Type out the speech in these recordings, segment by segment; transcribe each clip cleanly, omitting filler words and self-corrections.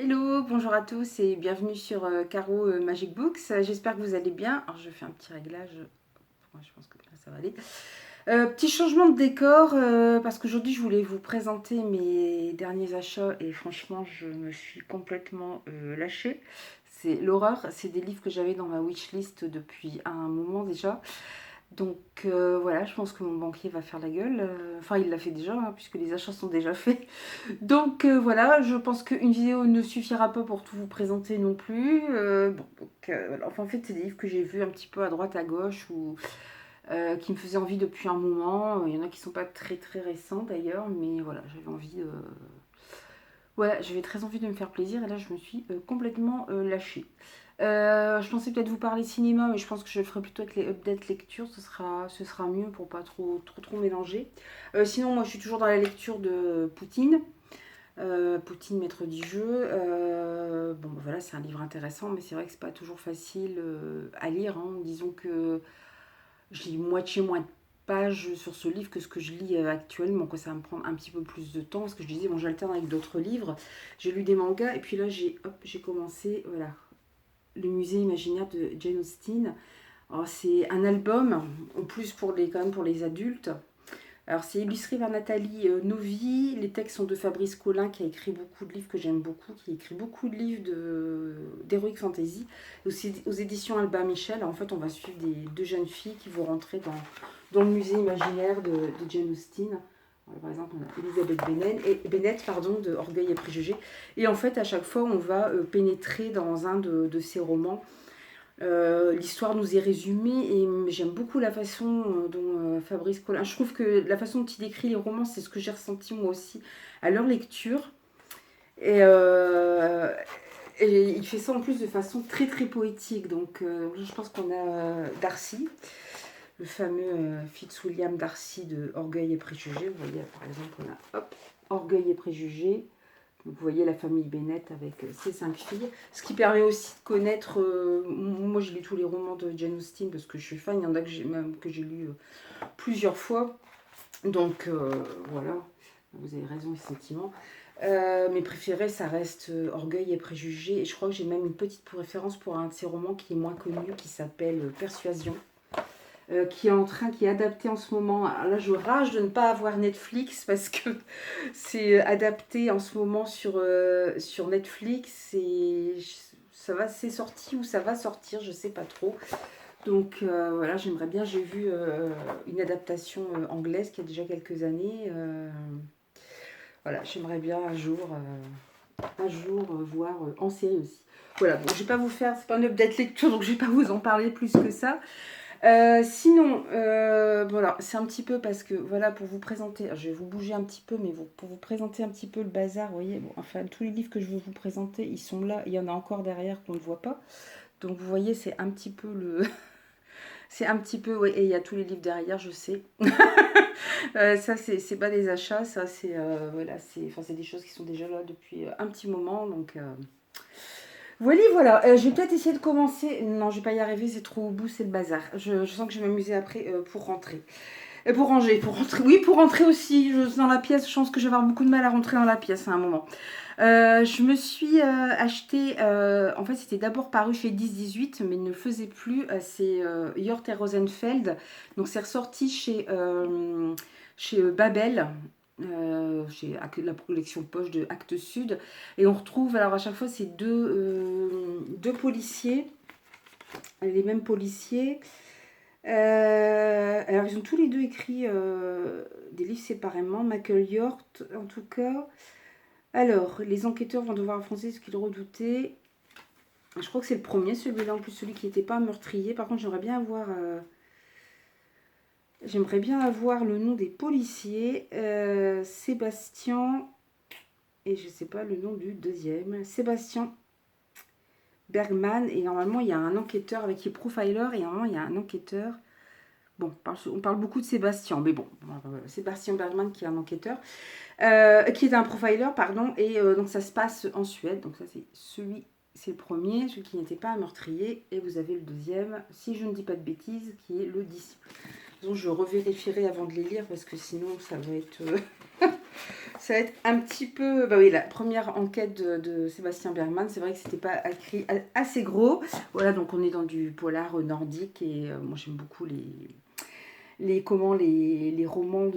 Hello, bonjour à tous et bienvenue sur Caro Magic Books. J'espère que vous allez bien. Alors je fais un petit réglage. Ouais, je pense que là, ça va aller. Petit changement de décor parce qu'aujourd'hui je voulais vous présenter mes derniers achats et franchement je me suis complètement lâchée. C'est l'horreur. C'est des livres que j'avais dans ma wishlist depuis un moment déjà. Donc voilà, je pense que mon banquier va faire la gueule. Enfin, il l'a fait déjà, hein, puisque les achats sont déjà faits. Donc voilà, je pense qu'une vidéo ne suffira pas pour tout vous présenter non plus. Bon, donc, voilà. Enfin, en fait, c'est des livres que j'ai vus un petit peu à droite, à gauche, ou qui me faisaient envie depuis un moment. Il y en a qui sont pas très très récents d'ailleurs, mais voilà, j'avais envie de... Ouais, j'avais très envie de me faire plaisir et là je me suis complètement lâchée. Je pensais peut-être vous parler cinéma, mais je pense que je le ferai plutôt avec les updates lecture, ce sera mieux pour pas trop mélanger. Sinon, moi je suis toujours dans la lecture de Poutine. Poutine, maître du jeu. Bon, bah, voilà, c'est un livre intéressant, mais c'est vrai que c'est pas toujours facile à lire, hein. Disons que je lis moitié moins de pages sur ce livre que ce que je lis actuellement, quoi. Ça va me prendre un petit peu plus de temps, parce que je disais, bon, j'alterne avec d'autres livres. J'ai lu des mangas, et puis là, j'ai commencé, voilà, le musée imaginaire de Jane Austen. Alors, c'est un album, en plus quand même pour les adultes. Alors, c'est illustré par Nathalie Novi. Les textes sont de Fabrice Collin, qui a écrit beaucoup de livres que j'aime beaucoup, qui a écrit beaucoup de livres d'Heroic Fantasy. Aussi aux éditions Albin Michel. En fait, on va suivre deux jeunes filles qui vont rentrer dans le musée imaginaire de Jane Austen. Par exemple, on a Elisabeth Bennett de Orgueil et Préjugés. Et en fait, à chaque fois, on va pénétrer dans un de ces romans. L'histoire nous est résumée et j'aime beaucoup la façon dont Fabrice Collin. Je trouve que la façon dont il décrit les romans, c'est ce que j'ai ressenti moi aussi à leur lecture. Et, et il fait ça en plus de façon très très poétique. Donc je pense qu'on a Darcy, le fameux Fitzwilliam Darcy de Orgueil et Préjugés. Vous voyez, par exemple, on a hop, Orgueil et Préjugés. Donc, vous voyez la famille Bennett avec ses 5 filles. Ce qui permet aussi de connaître. Moi, j'ai lu tous les romans de Jane Austen parce que je suis fan. Il y en a que j'ai lu plusieurs fois. Donc, voilà. Vous avez raison, les sentiments. Mes préférés, ça reste Orgueil et Préjugés. Et je crois que j'ai même une petite préférence pour un de ces romans qui est moins connu, qui s'appelle Persuasion. Qui est adapté en ce moment. Alors là, je rage de ne pas avoir Netflix parce que c'est adapté en ce moment sur Netflix et c'est sorti ou ça va sortir, je sais pas trop. Donc voilà, j'aimerais bien. J'ai vu une adaptation anglaise qui a déjà quelques années. Voilà, j'aimerais bien un jour voir en série aussi. Voilà, bon, je vais pas vous faire, c'est pas un update lecture, donc je vais pas vous en parler plus que ça. Sinon, voilà, c'est un petit peu parce que, voilà, pour vous présenter, je vais vous bouger un petit peu, mais pour vous présenter un petit peu le bazar, vous voyez, bon, enfin, tous les livres que je veux vous présenter, ils sont là, il y en a encore derrière qu'on ne voit pas. Donc, vous voyez, c'est un petit peu le... c'est un petit peu, ouais, et il y a tous les livres derrière, je sais. Ça, c'est pas des achats, ça, c'est, voilà, c'est des choses qui sont déjà là depuis un petit moment, donc... Voilà. Je vais peut-être essayer de commencer. Non, je vais pas y arriver, c'est trop au bout, c'est le bazar. Je sens que je vais m'amuser après pour rentrer. Pour ranger, pour rentrer. Oui, pour rentrer aussi. Dans la pièce, je pense que je vais avoir beaucoup de mal à rentrer dans la pièce à un moment. Je me suis acheté. En fait, c'était d'abord paru chez 10-18, mais il ne le faisait plus. C'est Jort et Rosenfeld. Donc, c'est ressorti chez Babel. Chez la collection poche de Actes Sud. Et on retrouve, alors à chaque fois, c'est deux policiers, les mêmes policiers. Alors, ils ont tous les deux écrit des livres séparément. Michael Yort, en tout cas. Alors, les enquêteurs vont devoir affronter ce qu'ils redoutaient. Je crois que c'est le premier, celui-là, en plus, celui qui n'était pas meurtrier. Par contre, j'aimerais bien avoir le nom des policiers. Sébastien, et je ne sais pas le nom du deuxième. Sébastien Bergman, et normalement, il y a un enquêteur avec qui est profiler, et normalement, il y a un enquêteur. Bon, on parle beaucoup de Sébastien, mais bon, Sébastien Bergman qui est un enquêteur, qui est un profiler, pardon, et donc ça se passe en Suède, donc ça c'est le premier, celui qui n'était pas un meurtrier, et vous avez le deuxième, si je ne dis pas de bêtises, qui est le disciple. Donc je revérifierai avant de les lire, parce que sinon ça va être Ça va être un petit peu... Bah oui, la première enquête de Sébastien Bergman, c'est vrai que c'était pas écrit assez gros. Voilà, donc on est dans du polar nordique et moi j'aime beaucoup les romans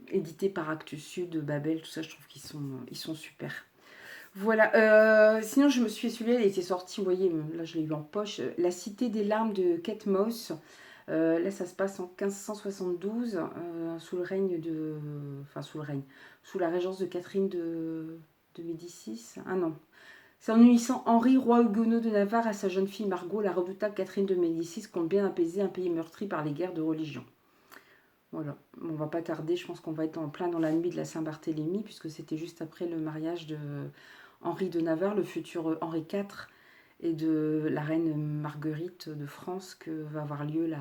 édités par Actes Sud, Babel, tout ça, je trouve ils sont super. Voilà, sinon je me suis celui-là, il était sorti, vous voyez, là je l'ai eu en poche, La Cité des larmes de Kate Moss. Là ça se passe en 1572, sous le règne de... Enfin sous le règne, sous la régence de Catherine de Médicis. Ah non. C'est en unissant Henri, roi huguenot de Navarre, à sa jeune fille Margot, la redoutable Catherine de Médicis compte bien apaiser un pays meurtri par les guerres de religion. Voilà, on va pas tarder, je pense qu'on va être en plein dans la nuit de la Saint-Barthélemy, puisque c'était juste après le mariage de Henri de Navarre, le futur Henri IV, et de la reine Marguerite de France, que va avoir lieu la...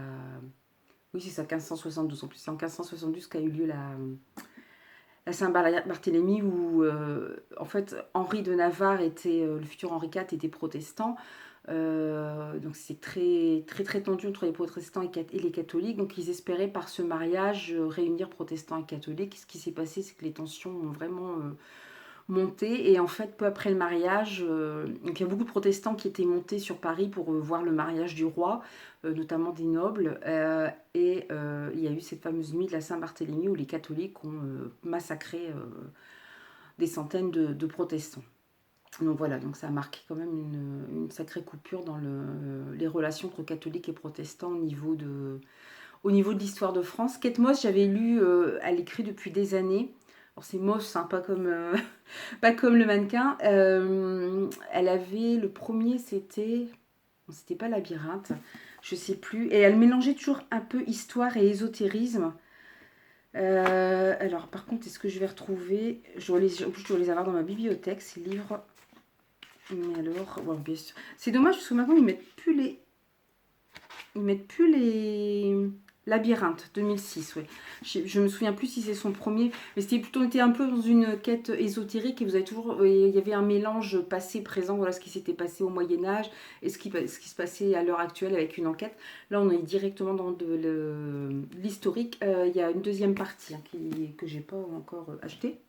Oui, c'est ça, 1572. En plus, c'est en 1572 qu'a eu lieu la Saint-Barthélemy, où en fait Henri de Navarre était, le futur Henri IV était protestant. Donc c'est très tendu entre les protestants et les catholiques. Donc ils espéraient par ce mariage réunir protestants et catholiques. Ce qui s'est passé, c'est que les tensions ont vraiment monté. Et en fait, peu après le mariage, donc il y a beaucoup de protestants qui étaient montés sur Paris pour voir le mariage du roi, notamment des nobles. Il y a eu cette fameuse nuit de la Saint-Barthélemy où les catholiques ont massacré des centaines de protestants. Donc voilà, donc ça a marqué quand même une sacrée coupure dans les relations entre catholiques et protestants au niveau de l'histoire de France. Kate Moss, j'avais lu, elle écrit depuis des années. Alors c'est Moss, hein, pas comme, pas comme le mannequin. Elle avait, le premier c'était, bon, c'était pas Labyrinthe, je sais plus. Et elle mélangeait toujours un peu histoire et ésotérisme. Alors par contre, est-ce que je vais retrouver, en plus je dois les avoir dans ma bibliothèque, ces livres. Mais alors, bon, bien sûr. C'est dommage parce que maintenant ils mettent plus les. Ils mettent plus les. Labyrinthe 2006, oui. Je me souviens plus si c'est son premier, mais c'était plutôt été un peu dans une quête ésotérique et vous avez toujours. Il y avait un mélange passé-présent, voilà ce qui s'était passé au Moyen-Âge et ce qui se passait à l'heure actuelle avec une enquête. Là, on est directement dans de l'historique. Il y a une deuxième partie hein, que j'ai pas encore achetée.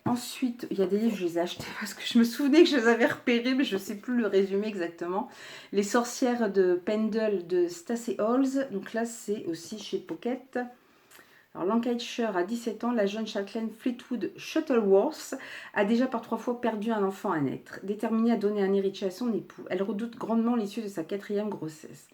Ensuite, il y a des livres, je les ai achetés parce que je me souvenais que je les avais repérés, mais je ne sais plus le résumé exactement. Les sorcières de Pendle de Stacey Halls. Donc là, c'est aussi chez Pocket. Alors, Lancashire a 17 ans, la jeune châtelaine Fleetwood Shuttleworth a déjà par 3 fois perdu un enfant à naître. Déterminée à donner un héritier à son époux, elle redoute grandement l'issue de sa 4e grossesse.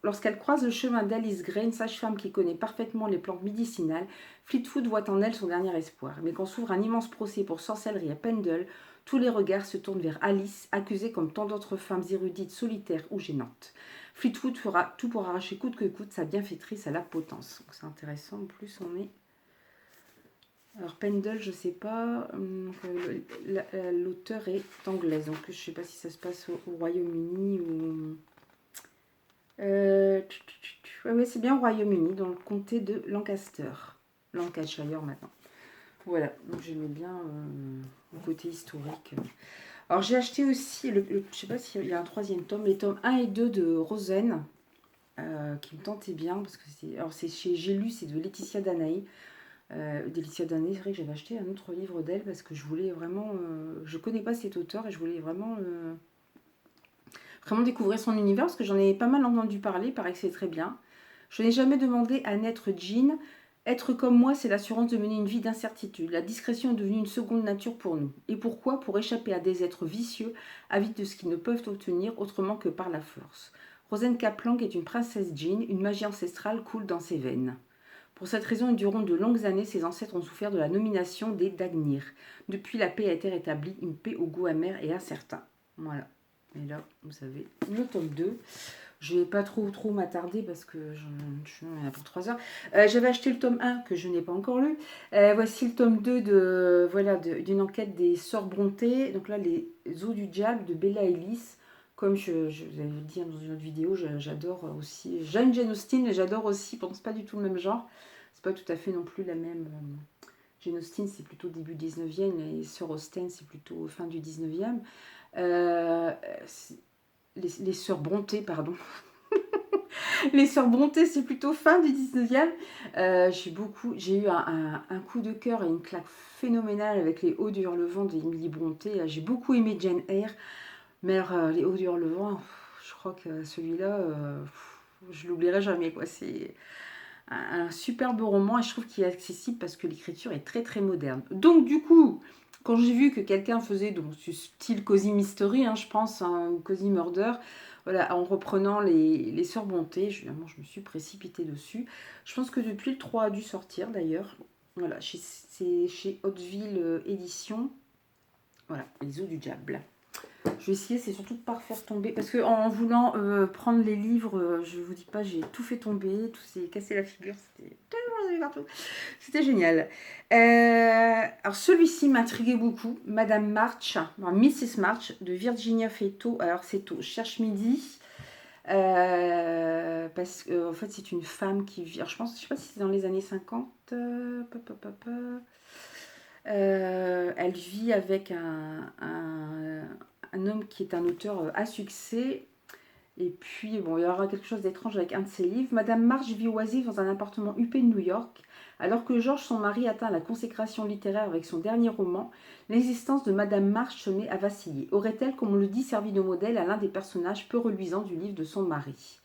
Lorsqu'elle croise le chemin d'Alice Gray, une sage-femme qui connaît parfaitement les plantes médicinales, Fleetwood voit en elle son dernier espoir. Mais quand s'ouvre un immense procès pour sorcellerie à Pendle, tous les regards se tournent vers Alice, accusée comme tant d'autres femmes érudites, solitaires ou gênantes. Fleetwood fera tout pour arracher coûte que coûte sa bienfaitrice à la potence. Donc c'est intéressant, en plus on est... Alors Pendle, je sais pas, l'auteur est anglaise, donc je sais pas si ça se passe au Royaume-Uni ou... Oui, c'est bien au Royaume-Uni, dans le comté de Lancaster. Lancashire maintenant. Voilà, donc j'aimais bien le côté historique. Alors j'ai acheté aussi, je sais pas s'il y a un 3e tome, les tomes 1 et 2 de Rosen, qui me tentait bien, parce que c'est chez J'ai lu, c'est de Laetitia Danaï. Laetitia Danaï, c'est vrai que j'avais acheté un autre livre d'elle, parce que je voulais vraiment, je connais pas cet auteur, et je voulais vraiment découvrir son univers, parce que j'en ai pas mal entendu parler, il paraît que c'est très bien. Je n'ai jamais demandé à naître Jean. Être comme moi, c'est l'assurance de mener une vie d'incertitude. La discrétion est devenue une seconde nature pour nous. Et pourquoi? Pour échapper à des êtres vicieux, avides de ce qu'ils ne peuvent obtenir autrement que par la force. Rosen Kaplan est une princesse Jean, une magie ancestrale coule dans ses veines. Pour cette raison, et durant de longues années, ses ancêtres ont souffert de la nomination des Dagnir. Depuis, la paix a été rétablie, une paix au goût amer et incertain. Voilà. Et là, vous savez, le tome 2. Je ne vais pas trop m'attarder parce que je ai pour 3 heures. J'avais acheté le tome 1 que je n'ai pas encore lu. Voici le tome 2 d'une enquête des Sœurs Brontë. Donc là, les Eaux du Diable de Bella Ellis. Comme je vous avais dit dans une autre vidéo, j'adore aussi. J'aime Jane Austen, mais j'adore aussi. Bon, c'est pas du tout le même genre. C'est pas tout à fait non plus la même. Jane Austen, c'est plutôt début 19e et Sœur Austen, c'est plutôt fin du 19e. Les Sœurs Brontë, pardon. Les Sœurs Brontë, c'est plutôt fin du 19e. J'ai eu un coup de cœur et une claque phénoménale avec Les Hauts du Hurlevent d'Émilie Brontë. J'ai beaucoup aimé Jane Eyre, mais alors, Les Hauts du Hurlevent, je crois que celui-là, je l'oublierai jamais, quoi. C'est un superbe roman et je trouve qu'il est accessible parce que l'écriture est très très moderne. Donc du coup, quand j'ai vu que quelqu'un faisait donc ce style Cozy Mystery, je pense, ou Cozy Murder, voilà, en reprenant les Sœurs Brontë, évidemment, je me suis précipitée dessus. Je pense que depuis le 3 a dû sortir d'ailleurs. Voilà, c'est chez Hauteville Édition. Voilà, Les Eaux du Diable. Je vais essayer, c'est surtout de ne pas refaire tomber. Parce qu'en voulant prendre les livres, je vous dis pas, j'ai tout fait tomber, tout s'est cassé la figure. C'était tellement partout. C'était génial. Alors celui-ci m'intriguait beaucoup. Madame March, Mrs. March, de Virginia Feytaud. Alors c'est au Cherche Midi. Parce qu'en fait, c'est une femme qui vit. Alors, je sais pas si c'est dans les années 50. Elle vit avec un homme qui est un auteur à succès. Et puis, bon, il y aura quelque chose d'étrange avec un de ses livres. Madame March vit oisive dans un appartement huppé de New York. Alors que George, son mari, atteint la consécration littéraire avec son dernier roman, l'existence de Madame March se met à vaciller. Aurait-elle, comme on le dit, servi de modèle à l'un des personnages peu reluisants du livre de son mari?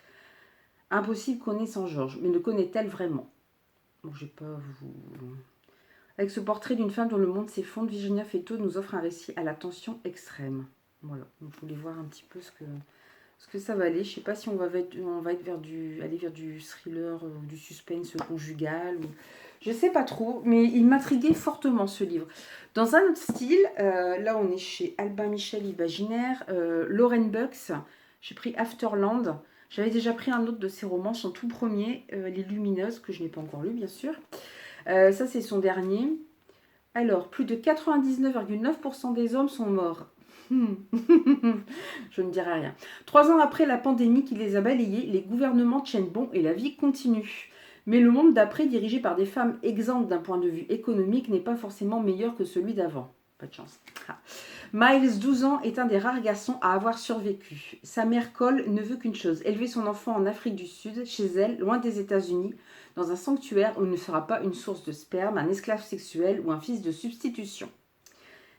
Impossible connaissant George, mais le connaît-elle vraiment? Bon, j'ai pas vous... Avec ce portrait d'une femme dont le monde s'effondre, Virginia Feytaud nous offre un récit à la tension extrême. Voilà, donc je voulais voir un petit peu ce que ça va aller. Je ne sais pas si on va être aller vers du thriller ou du suspense conjugal. Je ne sais pas trop, mais il m'intriguait fortement ce livre. Dans un autre style, là on est chez Albin Michel Imaginaire, Lauren Bucks, j'ai pris Afterland. J'avais déjà pris un autre de ses romans, son tout premier, Les Lumineuses, que je n'ai pas encore lu bien sûr. Ça, c'est son dernier. Alors, plus de 99,9% des hommes sont morts. Je ne dirai rien. 3 ans après la pandémie qui les a balayés, les gouvernements tiennent bon et la vie continue. Mais le monde d'après, dirigé par des femmes exemptes d'un point de vue économique, n'est pas forcément meilleur que celui d'avant. Pas de chance. Miles, 12 ans, est un des rares garçons à avoir survécu. Sa mère Cole ne veut qu'une chose, élever son enfant en Afrique du Sud, chez elle, loin des États-Unis, dans un sanctuaire où il ne sera pas une source de sperme, un esclave sexuel ou un fils de substitution.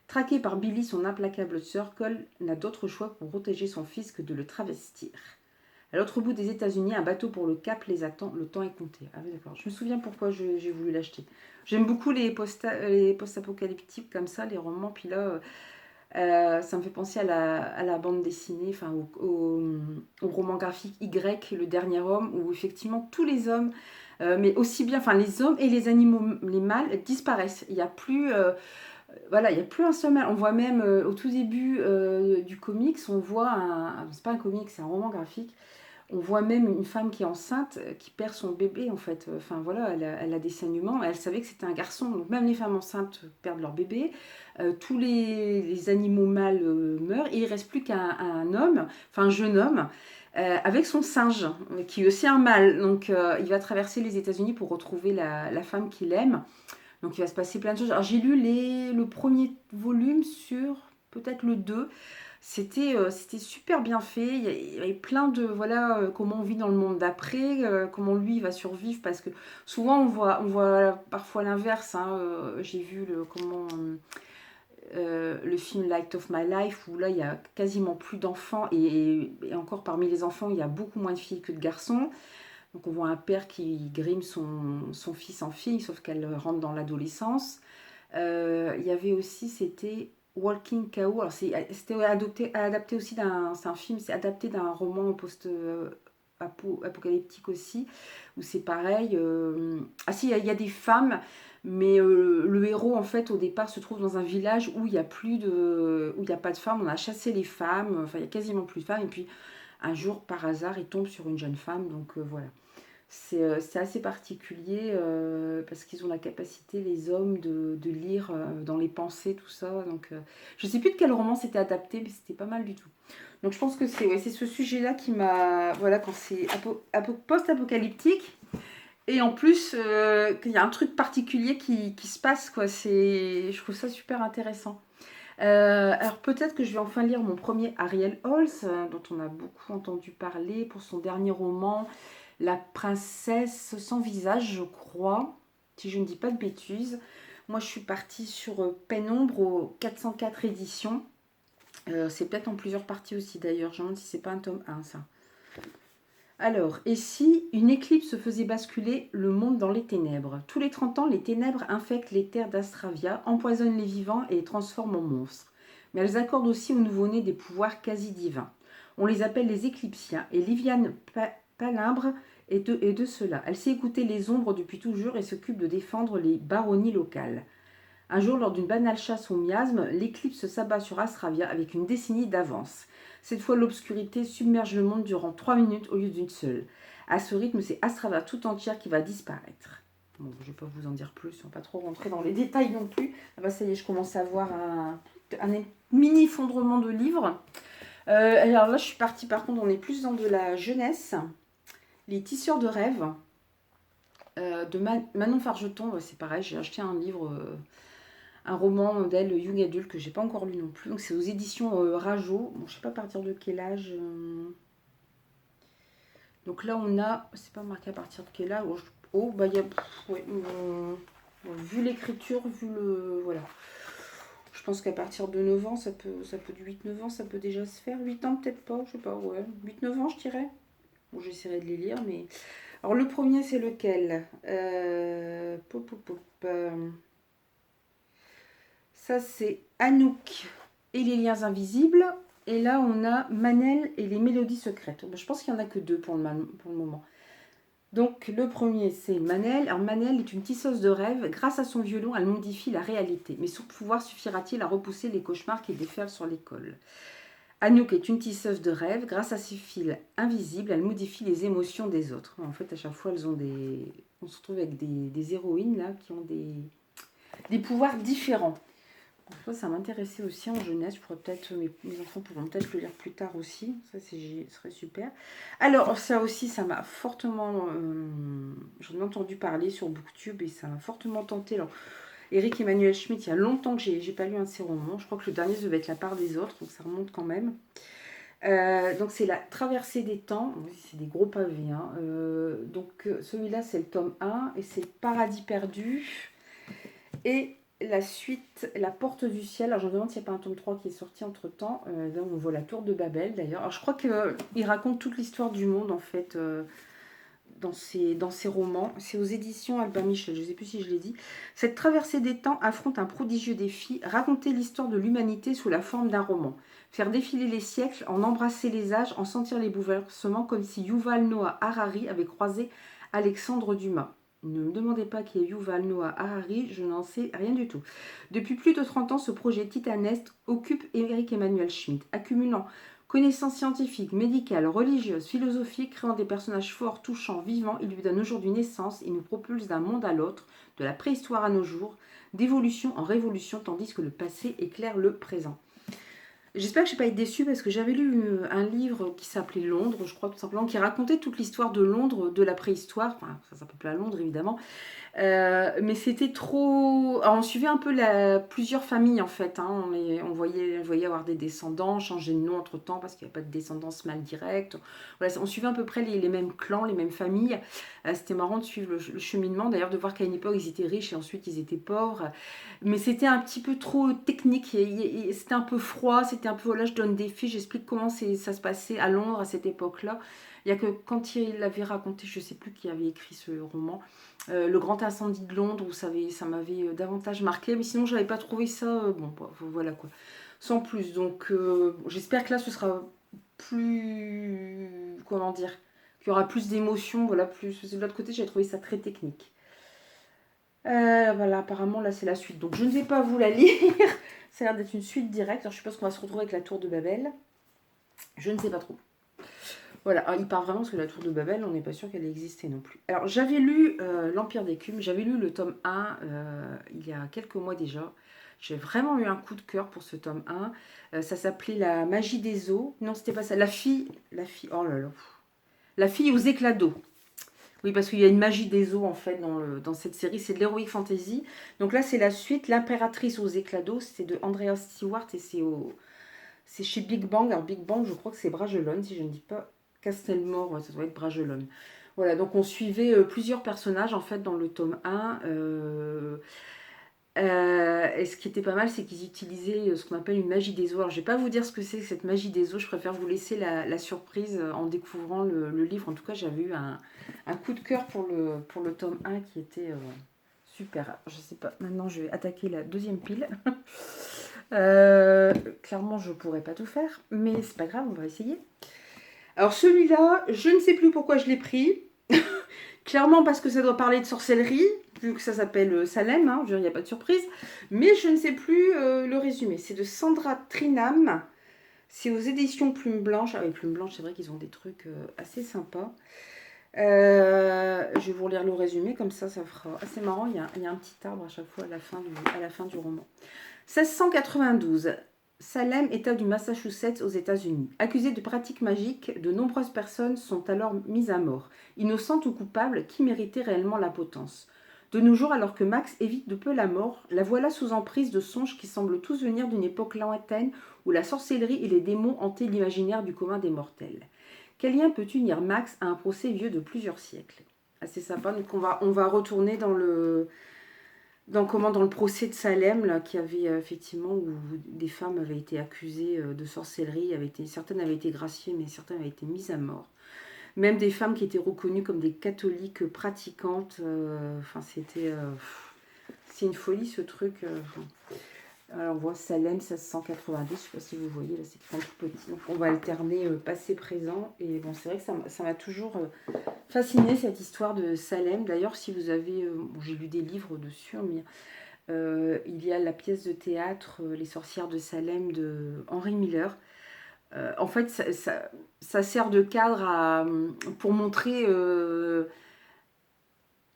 Traqué par Billy, son implacable sœur, Cole n'a d'autre choix pour protéger son fils que de le travestir. À l'autre bout des États-Unis, un bateau pour le Cap les attend, le temps est compté. Ah oui, d'accord. Je me souviens pourquoi j'ai voulu l'acheter. J'aime beaucoup les post-apocalyptiques comme ça, les romans. Puis là, ça me fait penser à la bande dessinée, enfin au roman graphique Y, Le Dernier Homme, où effectivement tous les hommes, mais aussi bien, enfin les hommes et les animaux, les mâles disparaissent. Il n'y a plus, voilà, il y a plus un seul mâle. On voit même au tout début du comics, on voit c'est pas un comics, c'est un roman graphique. On voit même une femme qui est enceinte, qui perd son bébé en fait. Enfin voilà, elle a des saignements. Elle savait que c'était un garçon. Donc même les femmes enceintes perdent leur bébé. Tous les animaux mâles meurent. Et il ne reste plus qu'un homme, enfin un jeune homme, avec son singe, qui est aussi un mâle. Donc il va traverser les États-Unis pour retrouver la femme qu'il aime. Donc il va se passer plein de choses. Alors j'ai lu le premier volume sur peut-être le 2. C'était super bien fait. Il y avait plein de voilà comment on vit dans le monde d'après, comment lui il va survivre parce que souvent on voit parfois l'inverse. J'ai vu le film Light of My Life où là il y a quasiment plus d'enfants et encore parmi les enfants il y a beaucoup moins de filles que de garçons. Donc on voit un père qui grime son fils en fille sauf qu'elle rentre dans l'adolescence. Il y avait aussi c'était Walking Cow. Alors c'était adapté aussi c'est un film, c'est adapté d'un roman apocalyptique aussi, où c'est pareil. Ah si, il y a des femmes, mais le héros en fait au départ se trouve dans un village où il y a où il y a pas de femmes. On a chassé les femmes, enfin il y a quasiment plus de femmes. Et puis un jour par hasard, il tombe sur une jeune femme. Donc voilà. C'est assez particulier parce qu'ils ont la capacité, les hommes, de lire dans les pensées, tout ça. Donc, je ne sais plus de quel roman c'était adapté, mais c'était pas mal du tout. Donc, je pense que c'est ce sujet-là qui m'a... Voilà, quand c'est post-apocalyptique. Et en plus, qu'il y a un truc particulier qui se passe, quoi. Je trouve ça super intéressant. Alors peut-être que je vais enfin lire mon premier Ariel Holz, dont on a beaucoup entendu parler pour son dernier roman, La princesse sans visage, je crois, si je ne dis pas de bêtises. Moi, je suis partie sur Pénombre aux 404 éditions. C'est peut-être en plusieurs parties aussi d'ailleurs. Je me demande si c'est pas un tome 1, ça. Alors, et si une éclipse faisait basculer le monde dans les ténèbres? Tous les 30 ans, les ténèbres infectent les terres d'Astravia, empoisonnent les vivants et les transforment en monstres. Mais elles accordent aussi aux nouveau-nés des pouvoirs quasi divins. On les appelle les éclipsiens, et Liviane Palimbre est de cela. Elle sait écouter les ombres depuis toujours et s'occupe de défendre les baronnies locales. Un jour, lors d'une banale chasse au miasme, l'éclipse s'abat sur Astravia avec une décennie d'avance. Cette fois, l'obscurité submerge le monde durant 3 minutes au lieu d'une seule. À ce rythme, c'est Astravia tout entière qui va disparaître. Bon, je ne vais pas vous en dire plus, on ne va pas trop rentrer dans les détails non plus. Ah bah ça y est, je commence à avoir un mini effondrement de livres. Alors là, je suis partie, par contre, on est plus dans de la jeunesse. Les tisseurs de rêves de Manon Fargeton, c'est pareil, j'ai acheté un livre... un roman d'elle, Young Adult, que j'ai pas encore lu non plus. Donc c'est aux éditions Rajo. Bon, je sais pas à partir de quel âge. Donc là on a, c'est pas marqué à partir de quel âge. Oh, bah il y a, ouais, bon, vu l'écriture, vu le, voilà. Je pense qu'à partir de 9 ans, ça peut de 8-9 ans, ça peut déjà se faire. 8 ans peut-être pas, je sais pas, ouais. 8-9 ans je dirais. Bon, j'essaierai de les lire, mais... Alors le premier c'est lequel Ça, c'est Anouk et les liens invisibles. Et là, on a Manel et les mélodies secrètes. Je pense qu'il n'y en a que deux pour le moment. Donc, le premier, c'est Manel. Alors, Manel est une tisseuse de rêves. Grâce à son violon, elle modifie la réalité. Mais son pouvoir suffira-t-il à repousser les cauchemars qui déferlent sur l'école? Anouk est une tisseuse de rêves. Grâce à ses fils invisibles, elle modifie les émotions des autres. En fait, à chaque fois, elles ont des... On se retrouve avec des héroïnes là qui ont des pouvoirs différents. Ça m'intéressait aussi en jeunesse. Je pourrais peut-être, mes enfants pourront peut-être le lire plus tard aussi. Ça, ce serait super. Alors, ça aussi, ça m'a fortement... j'en ai entendu parler sur Booktube et ça m'a fortement tenté. Alors, Eric Emmanuel Schmitt, il y a longtemps que j'ai pas lu un de ses romans. Je crois que le dernier devait être La part des autres, donc ça remonte quand même. Donc, c'est La traversée des temps. C'est des gros pavés. Hein. Celui-là, c'est le tome 1 et c'est Le paradis perdu. Et la suite, La porte du ciel. Alors, je me demande s'il n'y a pas un tome 3 qui est sorti entre temps. Là, on voit la tour de Babel d'ailleurs. Alors, je crois qu'il raconte toute l'histoire du monde en fait dans ses romans. C'est aux éditions Albin Michel, je ne sais plus si je l'ai dit. Cette traversée des temps affronte un prodigieux défi. Raconter l'histoire de l'humanité sous la forme d'un roman. Faire défiler les siècles, en embrasser les âges, en sentir les bouleversements, comme si Yuval Noah Harari avait croisé Alexandre Dumas. Ne me demandez pas qui est Yuval Noah Harari, je n'en sais rien du tout. Depuis plus de 30 ans, ce projet titanesque occupe Eric Emmanuel Schmitt, accumulant connaissances scientifiques, médicales, religieuses, philosophiques, créant des personnages forts, touchants, vivants. Il lui donne aujourd'hui naissance et nous propulse d'un monde à l'autre, de la préhistoire à nos jours, d'évolution en révolution, tandis que le passé éclaire le présent. J'espère que je n'ai pas été déçue parce que j'avais lu un livre qui s'appelait Londres, je crois tout simplement, qui racontait toute l'histoire de Londres, de la préhistoire. Enfin, ça s'appelle pas Londres évidemment. Mais c'était trop... Alors, on suivait un peu plusieurs familles en fait. Hein. On voyait avoir des descendants, changer de nom entre temps parce qu'il n'y a pas de descendance mâle directe. Voilà, on suivait à peu près les mêmes clans, les mêmes familles. C'était marrant de suivre le cheminement. D'ailleurs, de voir qu'à une époque, ils étaient riches et ensuite ils étaient pauvres. Mais c'était un petit peu trop technique. C'était un peu froid. C'était un peu, voilà, je donne des fiches, j'explique comment ça se passait à Londres à cette époque-là. Il n'y a que quand il avait raconté, je ne sais plus qui avait écrit ce roman, le grand incendie de Londres, où ça m'avait davantage marqué. Mais sinon, je n'avais pas trouvé ça, bon, voilà quoi. Sans plus. Donc, j'espère que là, ce sera plus... Comment dire? Qu'il y aura plus d'émotions, voilà, plus... Parce que de l'autre côté, j'ai trouvé ça très technique. Voilà, apparemment, là, c'est la suite. Donc, je ne vais pas vous la lire. Ça a l'air d'être une suite directe. Alors, je suppose qu'on va se retrouver avec la tour de Babel. Je ne sais pas trop. Voilà, alors, il part vraiment parce que la tour de Babel, on n'est pas sûr qu'elle ait existé non plus. Alors, j'avais lu L'Empire d'écume, j'avais lu le tome 1 il y a quelques mois déjà. J'ai vraiment eu un coup de cœur pour ce tome 1. Ça s'appelait La magie des eaux. Non, c'était pas ça. La fille, oh là là. La fille aux éclats d'eau. Oui, parce qu'il y a une magie des eaux en fait dans cette série, c'est de l'heroic fantasy. Donc là, c'est la suite, L'impératrice aux éclats d'eau, c'est de Andrea Stewart et c'est chez Big Bang. Alors Big Bang, je crois que c'est Bragelonne, si je ne dis pas Castelmore, ouais, ça doit être Bragelonne. Voilà, donc on suivait plusieurs personnages en fait dans le tome 1. Et ce qui était pas mal, c'est qu'ils utilisaient ce qu'on appelle une magie des eaux. Alors, je vais pas vous dire ce que c'est cette magie des eaux, je préfère vous laisser la surprise en découvrant le livre. En tout cas, j'avais eu un coup de cœur pour le tome 1 qui était super. Je sais pas, maintenant je vais attaquer la deuxième pile. Clairement, je pourrais pas tout faire, mais c'est pas grave, on va essayer. Alors, celui-là, je ne sais plus pourquoi je l'ai pris. Clairement parce que ça doit parler de sorcellerie, vu que ça s'appelle Salem, hein, il n'y a pas de surprise. Mais je ne sais plus le résumé. C'est de Sandra Trinam. C'est aux éditions Plume Blanche. Ah oui, Plume Blanche, c'est vrai qu'ils ont des trucs assez sympas. Je vais vous relire le résumé, comme ça fera assez marrant. Il y a un petit arbre à chaque fois à la fin du roman. 1692. Salem, État du Massachusetts aux États-Unis. Accusés de pratiques magiques, de nombreuses personnes sont alors mises à mort. Innocentes ou coupables, qui méritait réellement la potence? De nos jours, alors que Max évite de peu la mort, la voilà sous emprise de songes qui semblent tous venir d'une époque lointaine où la sorcellerie et les démons hantaient l'imaginaire du commun des mortels. Quel lien peut unir Max à un procès vieux de plusieurs siècles? Assez sympa, donc on va retourner dans le procès de Salem, là, qui avait effectivement, où des femmes avaient été accusées de sorcellerie, certaines avaient été graciées, mais certaines avaient été mises à mort. Même des femmes qui étaient reconnues comme des catholiques pratiquantes. Enfin, c'est une folie ce truc. Alors, on voit Salem 1690, je ne sais pas si vous voyez, là c'est tout petit. Donc on va alterner passé, présent. Et bon, c'est vrai que ça m'a toujours fasciné cette histoire de Salem. D'ailleurs, si vous avez. Bon, j'ai lu des livres dessus, mais il y a la pièce de théâtre Les sorcières de Salem de Henry Miller. En fait, ça sert de cadre pour montrer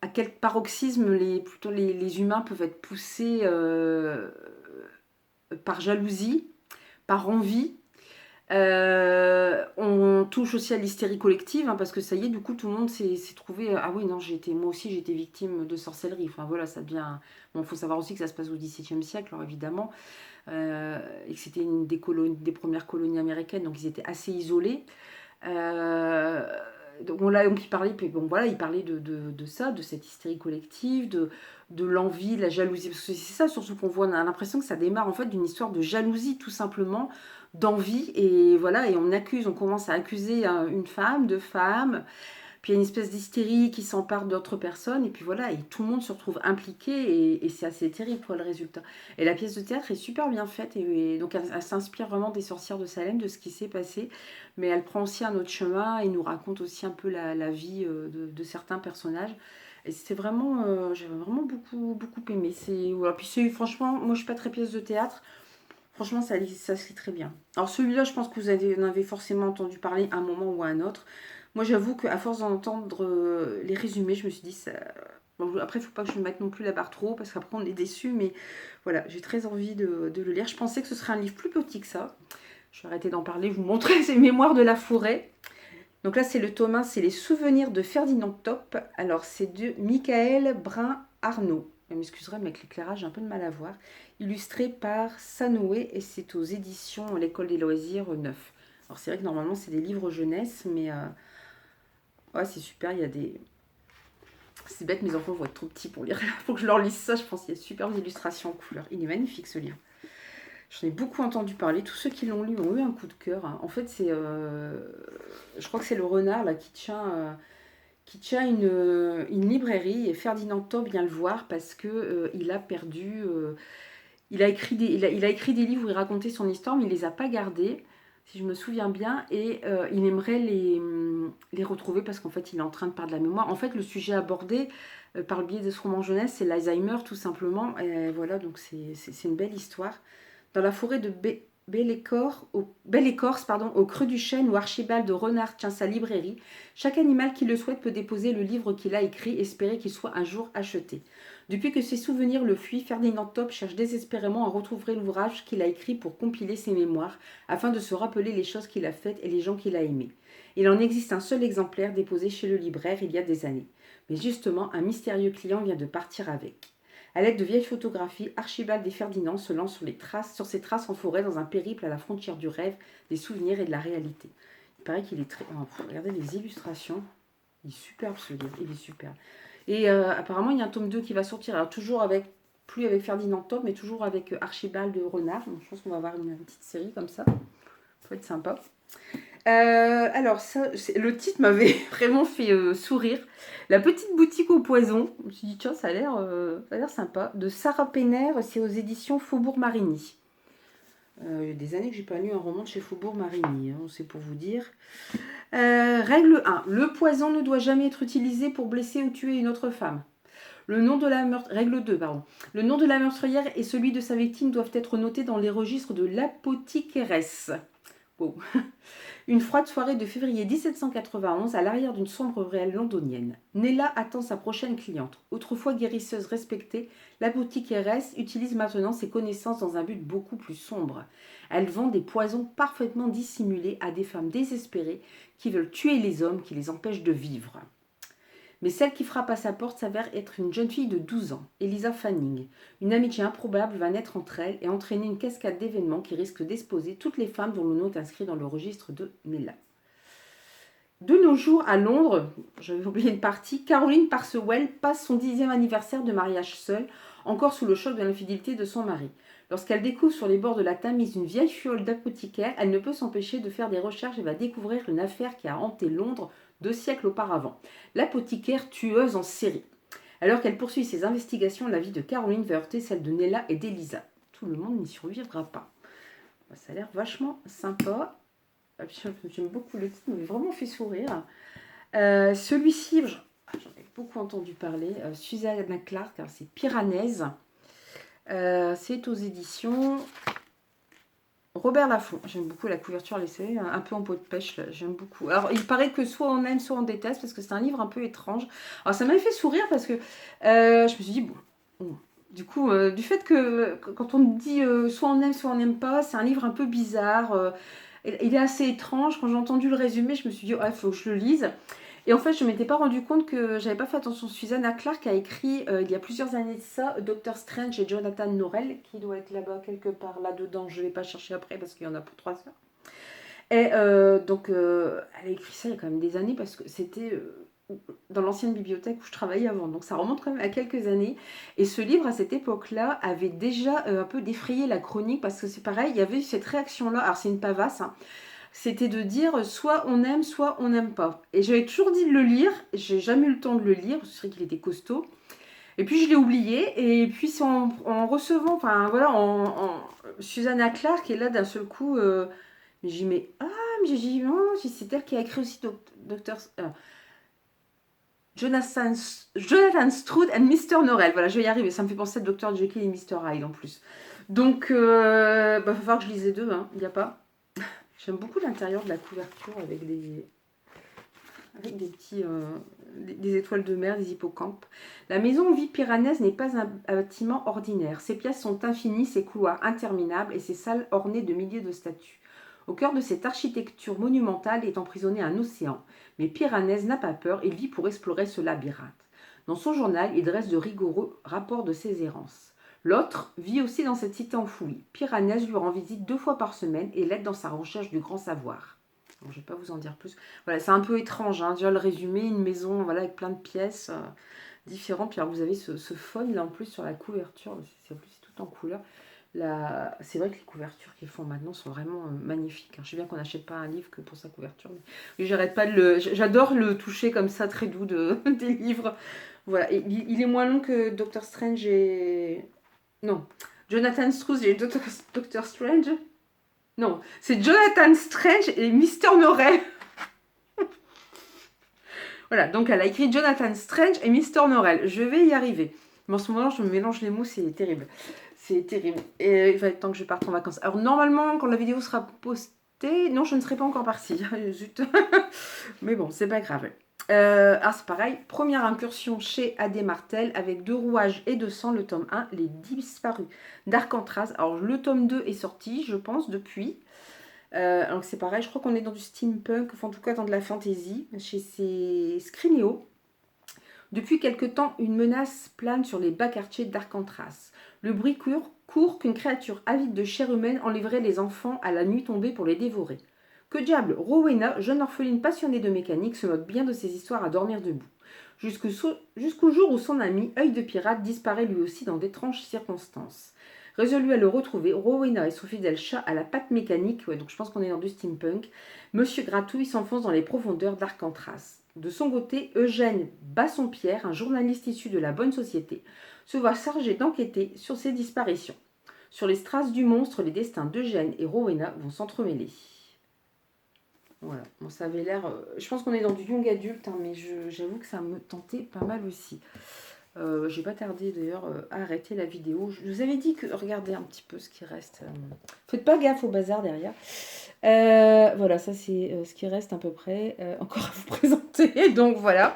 à quel paroxysme plutôt les humains peuvent être poussés par jalousie, par envie. On touche aussi à l'hystérie collective, hein, parce que ça y est, du coup, tout le monde s'est trouvé. Ah oui, non, moi aussi, j'ai été victime de sorcellerie. Enfin voilà, ça devient. Bon, il faut savoir aussi que ça se passe au XVIIe siècle, alors évidemment, et que c'était une des premières colonies américaines, donc ils étaient assez isolés. Donc il parlait, puis bon, voilà, il parlait de ça, de cette hystérie collective, de l'envie, de la jalousie. Parce que c'est ça surtout qu'on voit, on a l'impression que ça démarre en fait d'une histoire de jalousie tout simplement, d'envie. Et voilà, et on commence à accuser une femme, deux femmes. Puis il y a une espèce d'hystérie qui s'empare d'autres personnes, et puis voilà, et tout le monde se retrouve impliqué, et c'est assez terrible quoi, le résultat. Et la pièce de théâtre est super bien faite, et donc elle s'inspire vraiment des sorcières de Salem, de ce qui s'est passé, mais elle prend aussi un autre chemin, et nous raconte aussi un peu la vie de certains personnages. Et c'était vraiment, j'avais vraiment beaucoup aimé. Voilà. Puis franchement, moi je suis pas très pièce de théâtre, franchement ça se lit très bien. Alors celui-là, je pense que en avez forcément entendu parler à un moment ou à un autre. Moi, j'avoue qu'à force d'entendre les résumés, je me suis dit, ça. Bon, après, il ne faut pas que je me mette non plus la barre trop haut, parce qu'après, on est déçu. Mais voilà, j'ai très envie de le lire. Je pensais que ce serait un livre plus petit que ça. Je vais arrêter d'en parler, vous montrer ces mémoires de la forêt. Donc là, c'est le tome 1, c'est les souvenirs de Ferdinand Top. Alors, c'est de Michael Brun-Arnaud. Je m'excuserai, mais avec l'éclairage, j'ai un peu de mal à voir. Illustré par Sanoué, et c'est aux éditions L'École des loisirs 9. Alors, c'est vrai que normalement, c'est des livres jeunesse, mais ouais, c'est super, il y a des. C'est bête, mes enfants vont être trop petits pour lire. Il faut que je leur lise ça, je pense qu'il y a de superbes illustrations en couleur. Il est magnifique ce livre. J'en ai beaucoup entendu parler. Tous ceux qui l'ont lu ont eu un coup de cœur. En fait, c'est. Je crois que c'est le renard là, qui tient une librairie. Et Ferdinand Taub vient le voir parce que il a perdu. Il a écrit il a écrit des livres où il racontait son histoire, mais il les a pas gardés, si je me souviens bien, et il aimerait les retrouver parce qu'en fait il est en train de perdre la mémoire. En fait, le sujet abordé par le biais de ce roman jeunesse, c'est l'Alzheimer tout simplement, et voilà, donc c'est une belle histoire. Dans la forêt de Belle Écorce, au creux du chêne où Archibald Renard tient sa librairie, chaque animal qui le souhaite peut déposer le livre qu'il a écrit, espérer qu'il soit un jour acheté. Depuis que ses souvenirs le fuient, Ferdinand Top cherche désespérément à retrouver l'ouvrage qu'il a écrit pour compiler ses mémoires, afin de se rappeler les choses qu'il a faites et les gens qu'il a aimés. Il en existe un seul exemplaire déposé chez le libraire il y a des années. Mais justement, un mystérieux client vient de partir avec. À l'aide de vieilles photographies, Archibald et Ferdinand se lancent sur ses traces en forêt dans un périple à la frontière du rêve, des souvenirs et de la réalité. Il paraît qu'il est très... Oh, regardez les illustrations. Il est superbe ce livre, il est superbe. Et apparemment, il y a un tome 2 qui va sortir. Alors toujours avec, plus avec Ferdinand Top, mais toujours avec Archibald Renard. Donc, je pense qu'on va avoir une petite série comme ça. Ça peut être sympa. Alors, ça, le titre m'avait vraiment fait sourire. La petite boutique au poison. Je me suis dit, tiens, ça a l'air sympa. De Sarah Penner, c'est aux éditions Faubourg Marigny. Il y a des années que j'ai pas lu un roman de chez Faubourg Marigny, hein, c'est pour vous dire. Règle 1. Le poison ne doit jamais être utilisé pour blesser ou tuer une autre femme. Règle 2, pardon. Le nom de la meurtrière et celui de sa victime doivent être notés dans les registres de l'apothicairesse. Wow. Une froide soirée de février 1791 à l'arrière d'une sombre ruelle londonienne. Nella attend sa prochaine cliente. Autrefois guérisseuse respectée, l'apothicairesse utilise maintenant ses connaissances dans un but beaucoup plus sombre. Elle vend des poisons parfaitement dissimulés à des femmes désespérées qui veulent tuer les hommes qui les empêchent de vivre. Mais celle qui frappe à sa porte s'avère être une jeune fille de 12 ans, Eliza Fanning. Une amitié improbable va naître entre elles et entraîner une cascade d'événements qui risquent d'exposer toutes les femmes dont le nom est inscrit dans le registre de Nella. De nos jours, à Londres, j'avais oublié une partie, Caroline Parsewell passe son 10e anniversaire de mariage seule, encore sous le choc de l'infidélité de son mari. Lorsqu'elle découvre sur les bords de la Tamise une vieille fiole d'apothicaire, elle ne peut s'empêcher de faire des recherches et va découvrir une affaire qui a hanté Londres 2 siècles auparavant. L'apothicaire tueuse en série. Alors qu'elle poursuit ses investigations, la vie de Caroline va heurter celle de Nella et d'Elisa. Tout le monde n'y survivra pas. Ça a l'air vachement sympa. J'aime beaucoup le titre, il m'a vraiment fait sourire. Celui-ci, j'en ai beaucoup entendu parler. Susanna Clark, c'est Piranèse. C'est aux éditions Robert Laffont. J'aime beaucoup la couverture laissée, un peu en peau de pêche, j'aime beaucoup. Alors, il paraît que soit on aime, soit on déteste, parce que c'est un livre un peu étrange. Alors, ça m'avait fait sourire, parce que je me suis dit, bon, du coup, du fait que quand on dit soit on aime, soit on n'aime pas, c'est un livre un peu bizarre. Il est assez étrange. Quand j'ai entendu le résumé, je me suis dit, il faut que je le lise. Et en fait, je ne m'étais pas rendu compte que j'avais pas fait attention. Susanna Clark a écrit, il y a plusieurs années de ça, Doctor Strange et Jonathan Norrell, qui doit être là-bas, quelque part, là-dedans. Je ne vais pas chercher après, parce qu'il y en a pour 3 heures. Et donc, elle a écrit ça il y a quand même des années, parce que c'était dans l'ancienne bibliothèque où je travaillais avant. Donc, ça remonte quand même à quelques années. Et ce livre, à cette époque-là, avait déjà un peu défrayé la chronique, parce que c'est pareil, il y avait cette réaction-là. Alors, c'est une pavasse, hein. C'était de dire soit on aime, soit on n'aime pas. Et j'avais toujours dit de le lire, j'ai jamais eu le temps de le lire, parce que c'est vrai qu'il était costaud. Et puis je l'ai oublié, et puis c'est en recevant, enfin voilà, Susanna Clark, et là d'un seul coup, j'ai dit, mais c'est elle qui a écrit aussi Docteur... Jonathan Stroud and Mr. Norrell. Voilà, je vais y arriver, ça me fait penser à Dr. Jekyll et Mr. Hyde en plus. Donc, il va falloir que je lise les deux, hein, il n'y a pas... J'aime beaucoup l'intérieur de la couverture avec des petits des étoiles de mer, des hippocampes. La maison où vit Piranèse n'est pas un bâtiment ordinaire. Ses pièces sont infinies, ses couloirs interminables et ses salles ornées de milliers de statues. Au cœur de cette architecture monumentale est emprisonné un océan. Mais Piranèse n'a pas peur, il vit pour explorer ce labyrinthe. Dans son journal, il dresse de rigoureux rapports de ses errances. L'autre vit aussi dans cette cité enfouie. Piranèse lui rend visite 2 fois par semaine et l'aide dans sa recherche du grand savoir. Alors, je ne vais pas vous en dire plus. Voilà, c'est un peu étrange, hein. Déjà le résumé, une maison voilà, avec plein de pièces différentes. Puis alors, vous avez ce faune là en plus sur la couverture. C'est tout en couleur. C'est vrai que les couvertures qu'ils font maintenant sont vraiment magnifiques. Je sais bien qu'on n'achète pas un livre que pour sa couverture. Mais j'arrête pas j'adore le toucher comme ça, très doux des livres. Voilà, et il est moins long que Doctor Strange et... Non, Jonathan Stroud et Doctor Strange. Non, c'est Jonathan Strange et Mr. Norrell. Voilà, donc elle a écrit Jonathan Strange et Mr. Norrell. Je vais y arriver. Mais en ce moment, je me mélange les mots, c'est terrible. C'est terrible. Et il va être temps que je parte en vacances. Alors normalement, quand la vidéo sera postée, non, je ne serai pas encore partie. Zut. Mais bon, c'est pas grave. Ah, c'est pareil. Première incursion chez AD Martel avec 2 rouages et 200, le tome 1, Les Disparus d'Arcantraz. Alors le tome 2 est sorti, je pense, depuis. Donc c'est pareil, je crois qu'on est dans du steampunk, enfin en tout cas dans de la fantasy, chez ces Scrinéo. Depuis quelque temps, une menace plane sur les bas quartiers d'Arcantras. Le bruit court qu'une créature avide de chair humaine enlèverait les enfants à la nuit tombée pour les dévorer. Que diable, Rowena, jeune orpheline passionnée de mécanique, se moque bien de ces histoires à dormir debout. Jusqu'au jour où son ami, œil de pirate, disparaît lui aussi dans d'étranges circonstances. Résolu à le retrouver, Rowena et son fidèle chat à la patte mécanique, ouais, donc je pense qu'on est dans du steampunk, Monsieur Gratouille s'enfonce dans les profondeurs d'Arcantras. De son côté, Eugène Bassompierre, un journaliste issu de la bonne société, se voit chargé d'enquêter sur ces disparitions. Sur les strass du monstre, les destins d'Eugène et Rowena vont s'entremêler. Voilà, bon, ça avait l'air... je pense qu'on est dans du young adulte, hein, mais j'avoue que ça me tentait pas mal aussi. J'ai pas tardé d'ailleurs à arrêter la vidéo. Je vous avais dit que regardez un petit peu ce qui reste. Faites pas gaffe au bazar derrière. Voilà, ça c'est ce qui reste à peu près encore à vous présenter. Donc voilà,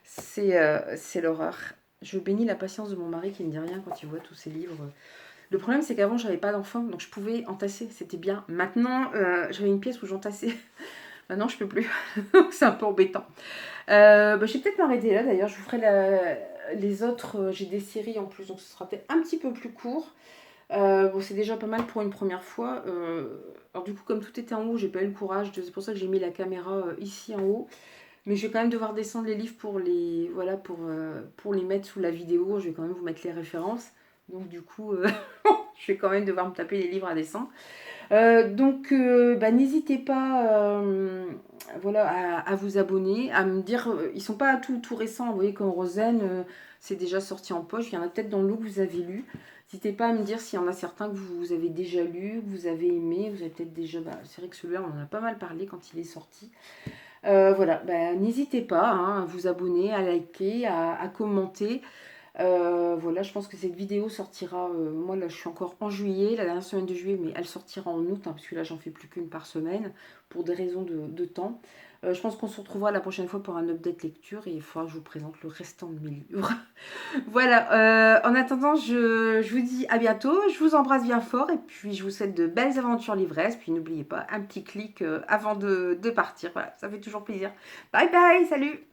c'est l'horreur. Je bénis la patience de mon mari qui ne dit rien quand il voit tous ces livres. Le problème c'est qu'avant j'avais pas d'enfant, donc je pouvais entasser, c'était bien. Maintenant j'avais une pièce où j'entassais. Maintenant je peux plus, c'est un peu embêtant. Je vais peut-être m'arrêter là d'ailleurs, je vous ferai les autres, j'ai des séries en plus, donc ce sera peut-être un petit peu plus court. Bon, c'est déjà pas mal pour une première fois. Alors du coup, comme tout était en haut, j'ai pas eu le courage. C'est pour ça que j'ai mis la caméra ici en haut. Mais je vais quand même devoir descendre les livres pour les, voilà, pour les mettre sous la vidéo. Je vais quand même vous mettre les références. Donc du coup, je vais quand même devoir me taper les livres à descendre. N'hésitez pas voilà, à vous abonner, à me dire, ils sont pas tout récents, vous voyez comme Rosen, c'est déjà sorti en poche, il y en a peut-être dans le lot que vous avez lu. N'hésitez pas à me dire s'il y en a certains que vous avez déjà lu, que vous avez aimé, vous avez peut-être déjà, c'est vrai que celui-là on en a pas mal parlé quand il est sorti. Voilà, n'hésitez pas hein, à vous abonner, à liker, à commenter. Voilà, je pense que cette vidéo sortira, moi là je suis encore en juillet, la dernière semaine de juillet, mais elle sortira en août, hein, parce que là j'en fais plus qu'une par semaine, pour des raisons de temps. Je pense qu'on se retrouvera la prochaine fois pour un update lecture, et il faudra que je vous présente le restant de mes livres. Voilà, en attendant, je vous dis à bientôt, je vous embrasse bien fort, et puis je vous souhaite de belles aventures livresses, puis n'oubliez pas, un petit clic avant de partir, voilà, ça fait toujours plaisir. Bye bye, salut!